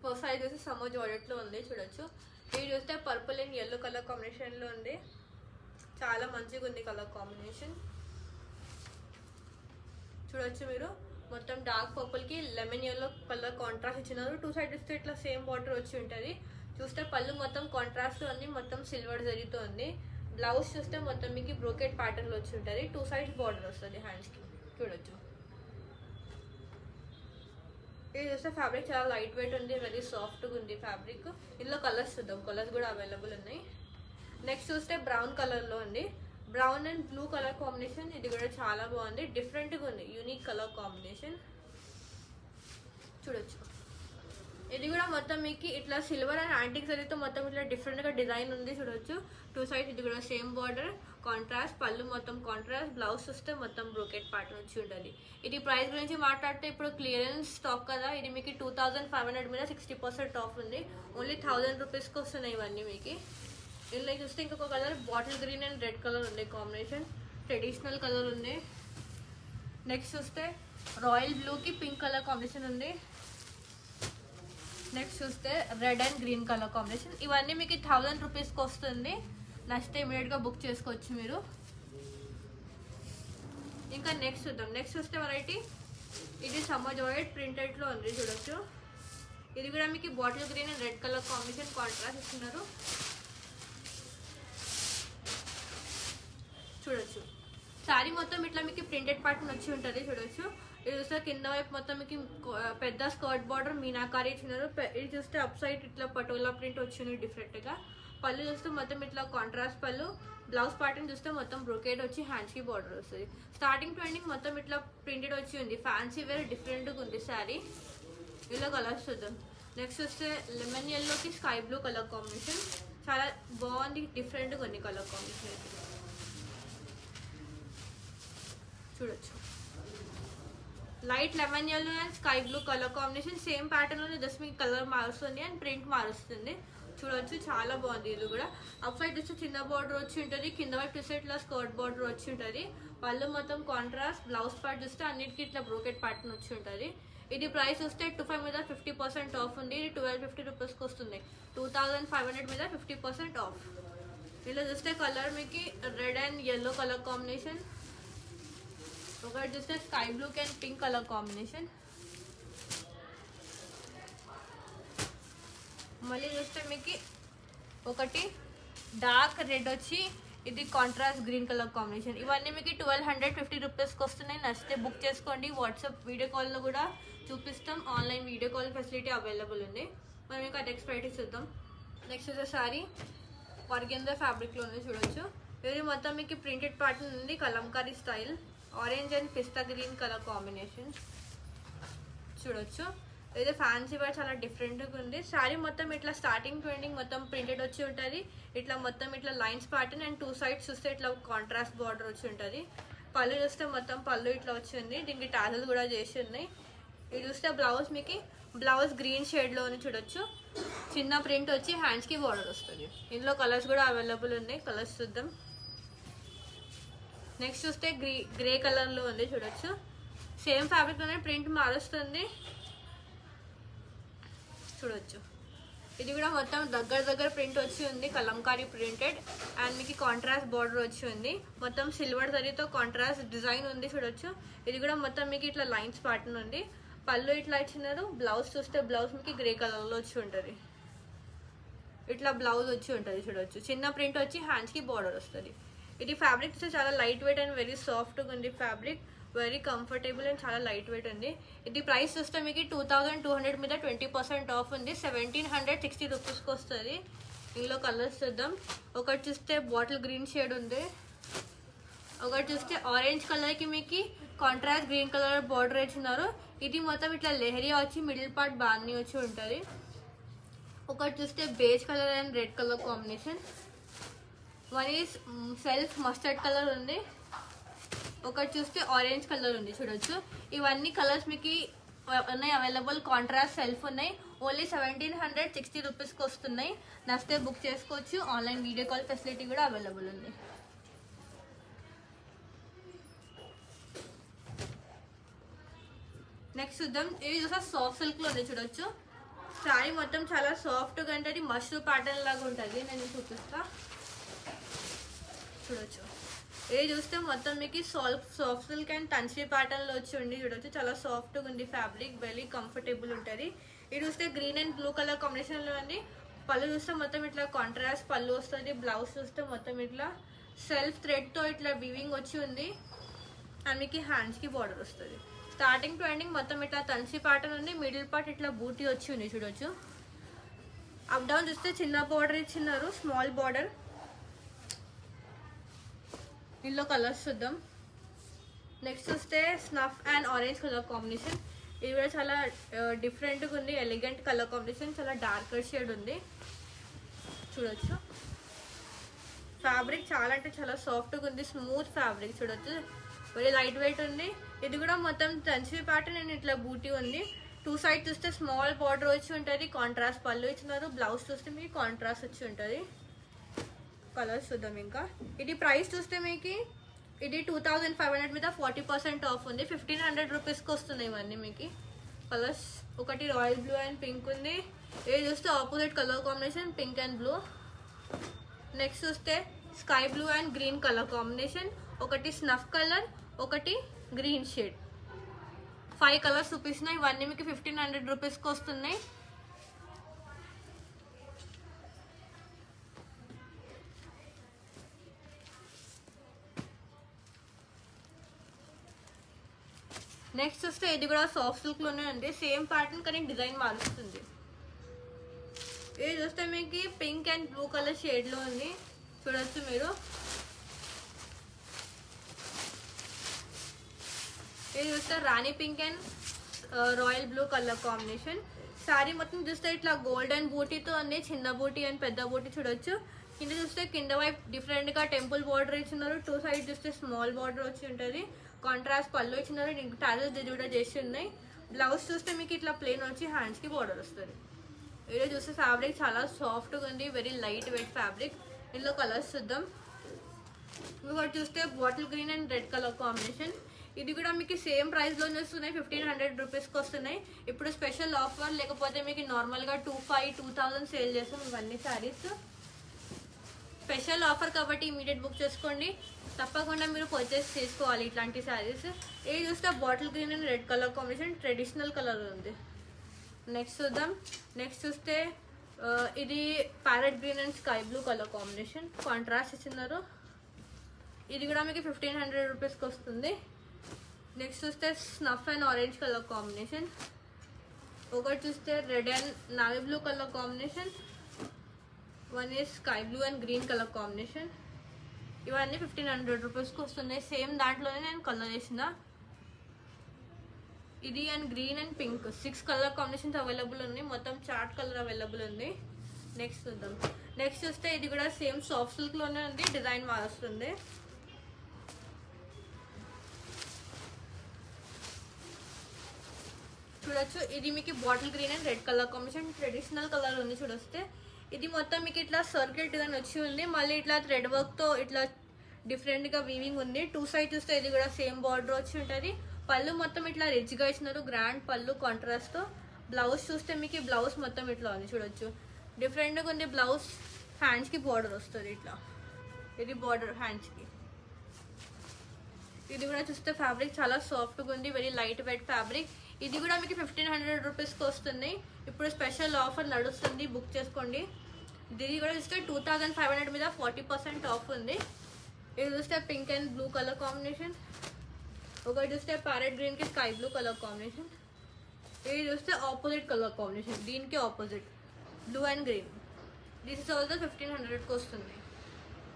First size చూసి summer జార్జెట్లో ఉంది చూడొచ్చు. ఇది చూస్తే పర్పుల్ అండ్ yellow కలర్ కాంబినేషన్లో ఉంది. చాలా మంచిగా ఉంది కలర్ కాంబినేషన్. చూడొచ్చు మీరు మొత్తం డార్క్ పర్పుల్కి లెమన్ yellow కలర్ కాంట్రాస్ట్ ఇచ్చినారు. 2 సైడ్ ఇస్తే ఇట్లా సేమ్ బార్డర్ వచ్చి ఉంటుంది. చూస్తే పళ్ళు మొత్తం కాంట్రాస్ట్ ఉంది, మొత్తం సిల్వర్ జరీతో ఉంది. బ్లౌజ్ చూస్తే మొత్తం మీకు బ్రోకెట్ ప్యాటర్న్లో వచ్చి ఉంటుంది. 2 సైడ్స్ బార్డర్ వస్తుంది హ్యాండ్స్కి. చూడొచ్చు. ఇది చూస్తే ఫ్యాబ్రిక్ చాలా లైట్ వెయిట్ ఉంది, వెరీ సాఫ్ట్గా ఉంది ఫ్యాబ్రిక్. ఇందులో కలర్స్ చూద్దాం, కలర్స్ కూడా అవైలబుల్ ఉన్నాయి. నెక్స్ట్ చూస్తే బ్రౌన్ కలర్లో ఉంది. Brown and blue colour combination. ఇది కూడా చాలా బాగుంది, డిఫరెంట్గా ఉంది, యూనిక్ కలర్ కాంబినేషన్. చూడొచ్చు. ఇది కూడా మొత్తం మీకు ఇట్లా సిల్వర్ అండ్ యాంటిక్ జరీతో మొత్తం ఇట్లా డిఫరెంట్గా డిజైన్ ఉంది. చూడొచ్చు. 2 సైడ్స్ ఇది కూడా సేమ్ బార్డర్, కాంట్రాస్ట్ పళ్ళు మొత్తం కాంట్రాస్ట్. బ్లౌజ్ చూస్తే మొత్తం బ్రోకెట్ ప్యాటర్న్ వచ్చి ఉంటుంది. ఇది ప్రైస్ గురించి మాట్లాడితే ఇప్పుడు క్లియరెన్స్ స్టాక్ కదా, ఇది మీకు 2500 మీద 60% ఆఫ్ ఉంది. ఓన్లీ 1000 రూపీస్కి వస్తున్నాయి ఇవన్నీ మీకు. ఇందులో చూస్తే ఇంకొక colour bottle green and red colour ఉంది కాంబినేషన్, ట్రెడిషనల్ కలర్ ఉంది. నెక్స్ట్ చూస్తే రాయల్ బ్లూకి పింక్ కలర్ కాంబినేషన్ ఉంది. నెక్స్ట్ చూస్తే red and green colour combination. ఇవన్నీ మీకు 1000 రూపీస్కి వస్తుంది. నచ్చితే ఇమీడియట్గా బుక్ చేసుకోవచ్చు మీరు. ఇంకా నెక్స్ట్ చూద్దాం. నెక్స్ట్ చూస్తే వెరైటీ ఇది సమ్మర్ జార్జెట్ ప్రింటెడ్లో ఉంది. చూడొచ్చు. ఇది కూడా మీకు bottle green and red colour combination contrast ఇస్తున్నారు. చూడొచ్చు. శారీ మొత్తం ఇట్లా మీకు ప్రింటెడ్ ప్యాటర్న్ వచ్చి ఉంటుంది. చూడొచ్చు. ఇది చూస్తే కింద వైపు మొత్తం మీకు పెద్ద స్కర్ట్ బార్డర్ మీనాకారి ఇచ్చినారు. ఇది చూస్తే అప్ సైడ్ ఇట్లా పటోలా ప్రింట్ వచ్చింది డిఫరెంట్గా. పళ్ళు చూస్తే మొత్తం ఇట్లా కాంట్రాస్ట్ పళ్ళు. బ్లౌజ్ ప్యాటర్న్ చూస్తే మొత్తం బ్రోకేడ్ వచ్చి హ్యాండ్స్కి బార్డర్ వస్తుంది. స్టార్టింగ్ ట్రెండింగ్ మొత్తం ఇట్లా ప్రింటెడ్ వచ్చి ఉంది. ఫ్యాన్సీ వేర్ డిఫరెంట్గా ఉంది శారీ. ఇలా కలర్స్ చూద్దాం. నెక్స్ట్ వస్తే లెమన్ yellowకి స్కై బ్లూ కలర్ కాంబినేషన్. చాలా బాగుంది, డిఫరెంట్గా ఉంది కలర్ కాంబినేషన్. చూడొచ్చు. Light lemon yellow and sky blue colour combination. Same ప్యాటర్న్లోనే జస్ట్ మీకు కలర్ మారుస్తుంది అండ్ ప్రింట్ మారుస్తుంది. చూడొచ్చు. చాలా బాగుంది. ఇది కూడా అప్ సైడ్ చూస్తే చిన్న బార్డర్ వచ్చి ఉంటుంది, కింద వైపు చూస్తే ఇట్లా స్కర్ట్ బార్డర్ వచ్చి ఉంటుంది. పళ్ళు మొత్తం కాంట్రాస్ట్. బ్లౌజ్ పార్ట్ చూస్తే అన్నిటికీ ఇట్లా బ్రోకెట్ ప్యాటర్న్ వచ్చి ఉంటుంది. ఇది ప్రైస్ వస్తే 25 మీద 50% ఆఫ్ ఉంది. ఇది 1250 రూపీస్కి వస్తుంది. 2500 మీద 50% ఆఫ్. ఇలా చూస్తే కలర్ మీకు red and yellow colour combination. ఒకటి చూస్తే sky blue and pink colour combination. మళ్ళీ చూస్తే మీకు ఒకటి డార్క్ రెడ్ వచ్చి ఇది కాంట్రాస్ట్ గ్రీన్ కలర్ కాంబినేషన్. ఇవన్నీ మీకు 1250 రూపీస్కి వస్తున్నాయి. నచ్చితే బుక్ చేసుకోండి. వాట్సాప్ వీడియో కాల్లో కూడా చూపిస్తాం. Online video call facility available ఉంది. మనం ఇంకా నెక్స్ట్ వెరైటీ చూద్దాం. నెక్స్ట్ వచ్చే సారీ ఆర్గెంజా ఫ్యాబ్రిక్లో ఉంది. చూడొచ్చు. ఇది మొత్తం మీకు ప్రింటెడ్ ప్యాటర్న్ ఉంది, Kalamkari style. Orange and pista green colour combination. చూడొచ్చు. ఇది ఫ్యాన్సీ వేర్ చాలా డిఫరెంట్గా ఉంది. శారీ మొత్తం ఇట్లా స్టార్టింగ్ ట్రెండింగ్ మొత్తం ప్రింటెడ్ వచ్చి ఉంటుంది. ఇట్లా మొత్తం ఇట్లా లైన్స్ ప్యాటర్న్ అండ్ 2 సైడ్స్ చూస్తే ఇట్లా కాంట్రాస్ట్ బార్డర్ వచ్చి ఉంటుంది. పళ్ళు చూస్తే మొత్తం పళ్ళు ఇట్లా వచ్చింది. దీనికి టాజల్ కూడా చేసి ఉన్నాయి. ఇది చూస్తే బ్లౌజ్ మీకు బ్లౌజ్ గ్రీన్ షేడ్లో ఉంది. చూడొచ్చు. చిన్న ప్రింట్ వచ్చి హ్యాండ్స్కి బార్డర్ వస్తుంది. ఇందులో కలర్స్ కూడా అవైలబుల్ ఉన్నాయి. కలర్స్ చూద్దాం. నెక్స్ట్ చూస్తే గ్రే కలర్లో ఉంది. చూడొచ్చు. సేమ్ ఫ్యాబ్రిక్లోనే ప్రింట్ మారుస్తుంది. చూడొచ్చు. ఇది కూడా మొత్తం దగ్గర ప్రింట్ వచ్చి ఉంది, కలంకారీ ప్రింటెడ్ అండ్ మీకు కాంట్రాస్ట్ బార్డర్ వచ్చి ఉంది. మొత్తం సిల్వర్ జరీతో కాంట్రాస్ట్ డిజైన్ ఉంది. చూడొచ్చు. ఇది కూడా మొత్తం మీకు ఇట్లా లైన్స్ ప్యాటర్న్ ఉంది. పళ్ళు ఇట్లా ఇచ్చినారు. బ్లౌజ్ చూస్తే బ్లౌజ్ మీకు గ్రే కలర్లో వచ్చి ఉంటుంది. ఇట్లా బ్లౌజ్ వచ్చి ఉంటుంది. చూడొచ్చు. చిన్న ప్రింట్ వచ్చి హ్యాండ్స్కి బార్డర్ వస్తుంది. ఇది ఫ్యాబ్రిక్ చాలా లైట్ వెయిట్ అండ్ వెరీ సాఫ్ట్గా ఉంది. ఫ్యాబ్రిక్ వెరీ కంఫర్టబుల్ అండ్ చాలా లైట్ వెయిట్ ఉంది. ఇది ప్రైస్ చూస్తే మీకు 2200 మీద 20% ఆఫ్ ఉంది. 1760 రూపీస్కి వస్తుంది. ఇందులో కలర్స్ చూద్దాం. ఒకటి చూస్తే బాటిల్ గ్రీన్ షేడ్ ఉంది. ఒకటి చూస్తే ఆరెంజ్ కలర్కి మీకు కాంట్రాస్ట్ గ్రీన్ కలర్ బార్డర్ ఇచ్చినారు. ఇది మొత్తం ఇట్లా లెహరియా వచ్చి మిడిల్ పార్ట్ బాన్ని వచ్చి ఉంటుంది. ఒకటి చూస్తే beige colour and red colour combination. One is self mustard colour ఉంది. ఒకటి చూస్తే ఆరెంజ్ కలర్ ఉంది. చూడొచ్చు. ఇవన్నీ కలర్స్ మీకు ఉన్నాయి అవైలబుల్. కాంట్రాస్ట్ సెల్ఫ్ ఉన్నాయి. ఓన్లీ 1760 రూపీస్కి వస్తున్నాయి. నచ్చితే బుక్ చేసుకోవచ్చు. ఆన్లైన్ వీడియో కాల్ ఫెసిలిటీ కూడా అవైలబుల్ ఉంది. నెక్స్ట్ చూద్దాం. ఇది చూస్తే సాఫ్ట్ సిల్క్లో ఉంది. చూడొచ్చు. శారీ మొత్తం చాలా సాఫ్ట్గా ఉంటుంది, మష్రూ ప్యాటర్న్ లాగా ఉంటుంది. నేను చూపిస్తా చూడొచ్చు. ఇది చూస్తే మొత్తం మీకు సాఫ్ట్ సిల్క్ అండ్ టన్సీ ప్యాటర్న్ లో వచ్చి ఉండి చూడొచ్చు. చాలా సాఫ్ట్ గా ఉంది ఫ్యాబ్రిక్, వెరీ కంఫర్టబుల్ ఉంటుంది. ఇది చూస్తే green and blue colour combination లో ఉంది. పళ్ళు చూస్తే మొత్తం ఇట్లా కాంట్రాస్ట్ పళ్ళు వస్తుంది. బ్లౌజ్ చూస్తే మొత్తం ఇట్లా సెల్ఫ్ థ్రెడ్ తో ఇట్లా వీవింగ్ వచ్చి ఉంది. అండ్ మీకు హ్యాండ్స్ కి బార్డర్ వస్తుంది. స్టార్టింగ్ టు ఎండింగ్ మొత్తం ఇట్లా టన్సీ ప్యాటర్న్ ఉంది. మిడిల్ పార్ట్ ఇట్లా బూటీ వచ్చి ఉంది చూడొచ్చు. అప్ డౌన్ చూస్తే చిన్న బార్డర్ ఇచ్చినారు, స్మాల్ బార్డర్. ఇందులో కలర్స్ చూద్దాం. నెక్స్ట్ చూస్తే snuff and orange colour combination. ఇది కూడా చాలా డిఫరెంట్గా ఉంది, ఎలిగెంట్ కలర్ కాంబినేషన్. చాలా డార్కర్ షేడ్ ఉంది చూడొచ్చు. ఫ్యాబ్రిక్ చాలా అంటే చాలా సాఫ్ట్గా ఉంది, స్మూత్ ఫ్యాబ్రిక్ చూడొచ్చు. వెరీ లైట్ వెయిట్ ఉంది. ఇది కూడా మొత్తం టన్సీ ప్యాటర్న్ అండ్ ఇట్లా బూటీ ఉంది. టూ సైడ్ చూస్తే స్మాల్ బార్డర్ వచ్చి ఉంటుంది. కాంట్రాస్ట్ పళ్ళు ఇచ్చినారు. బ్లౌజ్ చూస్తే మీకు కాంట్రాస్ట్ వచ్చి ఉంటుంది. కలర్స్ చూద్దాం. ఇంకా ఇది ప్రైస్ చూస్తే మీకు ఇది 2500 మీద 40% ఆఫ్ ఉంది. 1500 రూపీస్కి వస్తున్నాయి ఇవన్నీ మీకు. కలర్స్ ఒకటి రాయల్ బ్లూ అండ్ పింక్ ఉంది. ఇది చూస్తే opposite colour combination pink and blue. Next చూస్తే sky blue and green colour combination. ఒకటి స్నఫ్ కలర్, ఒకటి గ్రీన్ షేడ్. 5 కలర్స్ చూపిస్తున్నాయి. ఇవన్నీ మీకు 1500 రూపీస్కి వస్తున్నాయి. నెక్స్ట్ చూస్తే ఇది కూడా సాఫ్ట్ సిల్క్ లోనే ఉంది. సేమ్ ప్యాటర్న్ కానీ డిజైన్ మారుస్తుంది. ఇది చూస్తే మీకు pink and blue colour shade లో ఉంది చూడొచ్చు మీరు. ఇది చూస్తే రాణి pink and royal blue colour combination. Sari మొత్తం చూస్తే ఇట్లా గోల్డెన్ బూటీతో ఉంది. చిన్న బూటీ అండ్ పెద్ద బూటీ చూడొచ్చు. కింద చూస్తే కింద వైపు డిఫరెంట్ గా టెంపుల్ బార్డర్ ఇచ్చినారు. టూ సైడ్ చూస్తే స్మాల్ బార్డర్ వచ్చి ఉంటుంది. కాంట్రాస్ట్ పళ్ళు ఇచ్చినారు. దీనికి టాజల్స్ కూడా చేసి ఉన్నాయి. బ్లౌజ్ చూస్తే మీకు ఇట్లా ప్లెయిన్ వచ్చి హ్యాండ్స్ కి బార్డర్ వస్తుంది. ఇది చూస్తే ఫ్యాబ్రిక్ చాలా సాఫ్ట్ గా ఉంది, వెరీ లైట్ వెయిట్ ఫ్యాబ్రిక్. ఇందులో కలర్స్ చూద్దాం. ఇంకొకటి చూస్తే bottle green and red colour combination. ఇది కూడా మీకు సేమ్ ప్రైస్ లోనే వస్తున్నాయి. 1500 రూపీస్కి వస్తున్నాయి. ఇప్పుడు స్పెషల్ ఆఫర్, లేకపోతే మీకు నార్మల్ గా 2000 సేల్ చేస్తాం ఇవన్నీ శారీస్. స్పెషల్ ఆఫర్ కాబట్టి ఇమీడియట్ బుక్ చేసుకోండి. తప్పకుండా మీరు పర్చేస్ చేసుకోవాలి ఇట్లాంటి శారీస్. ఇది చూస్తే bottle green and red colour combination, traditional colour ఉంది. నెక్స్ట్ చూద్దాం. నెక్స్ట్ చూస్తే ఇది parrot green and sky blue colour combination. Contrast ఇచ్చినారు. ఇది కూడా మీకు 1500 రూపీస్కి వస్తుంది. నెక్స్ట్ చూస్తే snuff and orange colour combination. ఒకటి చూస్తే red and navy blue colour combination. One is sky blue and green colour combination. ఇవన్నీ 1500 రూపీస్కి వస్తున్నాయి. సేమ్ దాంట్లోనే నేను కలర్ వేసిన. ఇది and green and pink 6 colour combinations available ఉన్నాయి. మొత్తం చార్ట్ కలర్ అవైలబుల్ ఉంది. నెక్స్ట్ చూద్దాం. నెక్స్ట్ చూస్తే ఇది కూడా సేమ్ సాఫ్ట్ సిల్క్ లోనే ఉంది, డిజైన్ మారుస్తుంది. చూడొచ్చు. ఇది మీకు bottle green and red colour combination, traditional colour ఉంది చూడొస్తే. ఇది మొత్తం మీకు ఇట్లా సర్కిల్ డిజైన్ వచ్చి ఉంది. మళ్ళీ ఇట్లా థ్రెడ్ వర్క్ తో ఇట్లా డిఫరెంట్ గా వీవింగ్ ఉంది. టూ సైడ్ చూస్తే ఇది కూడా సేమ్ బార్డర్ వచ్చి ఉంటుంది. పళ్ళు మొత్తం ఇట్లా రిచ్ గా ఇచ్చినారు, గ్రాండ్ పళ్ళు కాంట్రాస్ట్ తో. బ్లౌజ్ చూస్తే మీకు బ్లౌజ్ మొత్తం ఇట్లా ఉంది చూడొచ్చు. డిఫరెంట్ గా ఉంది బ్లౌజ్. హ్యాండ్స్ కి బార్డర్ వస్తుంది ఇట్లా. ఇది బార్డర్ హ్యాండ్స్ కి. ఇది కూడా చూస్తే ఫ్యాబ్రిక్ చాలా సాఫ్ట్ గా ఉంది, వెరీ లైట్ వెయిట్ ఫ్యాబ్రిక్. ఇది కూడా మీకు 1500 రూపీస్కి వస్తుంది. ఇప్పుడు స్పెషల్ ఆఫర్ నడుస్తుంది, బుక్ చేసుకోండి. ఇది కూడా చూస్తే 2500 మీద 40% ఆఫ్ ఉంది. ఇది చూస్తే pink and blue colour combination. ఒకటి చూస్తే ప్యారెట్ గ్రీన్ కి స్కై బ్లూ కలర్ కాంబినేషన్. ఇది చూస్తే ఆపోజిట్ కలర్ కాంబినేషన్, దీనికి opposite blue and green. This is also 1500కి వస్తుంది.